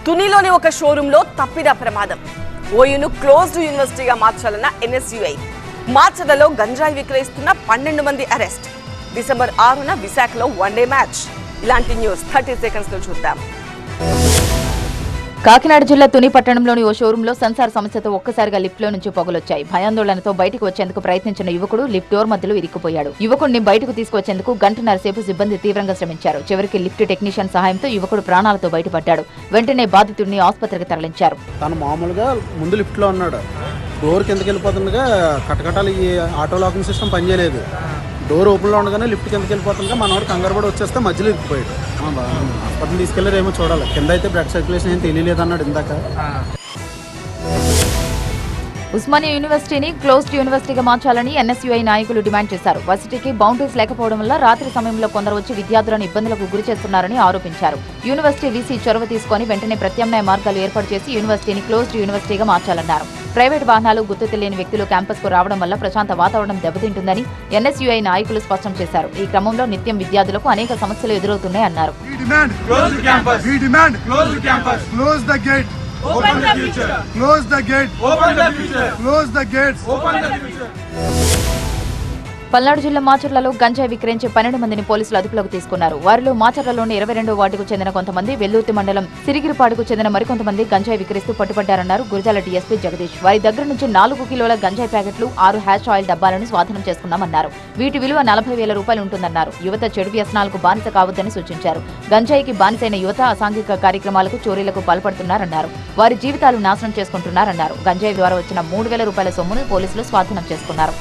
తునిలోని ఒక షోరూంలో తప్పిద ప్రమాదం. ఓయూను క్లోజ్డ్ యూనివర్సిటీగా మార్చాలన్న ఎన్ఎస్యుఐ. మార్చడలో గంజాయి విక్రయిస్తున్న 12 మంది అరెస్ట్. డిసెంబర్ 6న విశాఖలో వన్డే మ్యాచ్. ఇలాంటి న్యూస్ 30 సెకండ్స్ లో చూద్దాం. కాకినాడ జిల్లా తుని పట్టణంలోని ఓ షోరూంలో సెన్సార్ సమస్యతో ఒక్కసారిగా లిఫ్ట్లో నుంచి పొగలొచ్చాయి. భయాందోళనతో బయటకు వచ్చేందుకు ప్రయత్నించిన యువకుడు లిఫ్ట్ డోర్ మధ్యలో ఇరుక్కుపోయాడు. యువకుడిని బయటకు తీసుకొచ్చేందుకు గంటన్నర సేపు సిబ్బంది తీవ్రంగా శ్రమించారు. చివరికి లిఫ్ట్ టెక్నీషియన్ సహాయంతో యువకుడు ప్రాణాలతో బయటపడ్డాడు. వెంటనే బాధితుడిని ఆసుపత్రికి తరలించారు. తను మామూలుగా ముందు లిఫ్ట్లో ఉన్నాడు. డోర్ కిందకి వెళ్ళిపోతుండగా కటకటాలు ఈ ఆటో లాకింగ్ సిస్టమ్ పనిచేయలేదు. డోర్ ఓపెన్లో ఉండగానే లిఫ్ట్ కిందకి వెళ్ళిపోతుండగా మనవాడు కంగారు పడి వచ్చేస్తే మధ్యలో ఇరికిపోయాడు. హాస్పిటల్ తీసుకెళ్ళారు ఏమో చూడాలి. కింద అయితే బ్లడ్ సర్క్యులేషన్ ఏం తెలియలేదు అన్నాడు ఇందాక. ఉస్మానియా యూనివర్సిటీని క్లోజ్డ్ యూనివర్సిటీగా మార్చాలని ఎన్ఎస్యుఐ నాయకులు డిమాండ్ చేశారు. వర్సిటీకి బౌండరీస్ లేకపోవడం వల్ల రాత్రి సమయంలో కొందరు వచ్చి విద్యార్థులను ఇబ్బందులకు గురి చేస్తున్నారని ఆరోపించారు. యూనివర్సిటీ వీసీ చొరవ తీసుకుని వెంటనే ప్రత్యామ్నాయ మార్గాలు ఏర్పాటు చేసి యూనివర్సిటీని క్లోజ్డ్ యూనివర్సిటీగా మార్చాలన్నారు. ప్రైవేట్ వాహనాలు, గుర్తు తెలియని వ్యక్తులు క్యాంపస్కు రావడం వల్ల ప్రశాంత వాతావరణం దెబ్బతింటుందని ఎన్ఎస్యుఐ నాయకులు స్పష్టం చేశారు. ఈ క్రమంలో నిత్యం విద్యార్థులకు అనేక సమస్యలు ఎదురవుతున్నాయన్నారు. Open the future. Close the gate. Open the future. Close the gates. Open the future. Palnadu జిల్లా మాచర్లలో గంజాయి విక్రయించే 12 మందిని పోలీసులు అదుపులోకి తీసుకున్నారు. వారిలో మాచర్లలోని 22వ వార్డుకు చెందిన కొంతమంది, వెల్లూర్తి మండలం సిరిగిరిపాడుకు చెందిన మరికొంతమంది గంజాయి విక్రయిస్తూ పట్టుబడ్డారన్నారు గురజాల డీఎస్పీ జగదీష్. వారి దగ్గర నుంచి 4 కిలోల గంజాయి ప్యాకెట్లు, 6 హ్యాష్ ఆయిల్ డబ్బాలను స్వాధీనం చేసుకున్నామన్నారు. వీటి విలువ 40,000 రూపాయలు ఉంటుందన్నారు. యువత చెడు వ్యసనాలకు బానిస కావద్దని సూచించారు. గంజాయికి బానిసైన యువత అసాంఘిక కార్యక్రమాలకు, చోరీలకు పాల్పడుతున్నారన్నారు. వారి జీవితాలు నాశనం చేసుకుంటున్నారన్నారు. గంజాయి ద్వారా వచ్చిన 3,000 రూపాయల సొమ్మును పోలీసులు స్వాధీనం చేసుకున్నారు.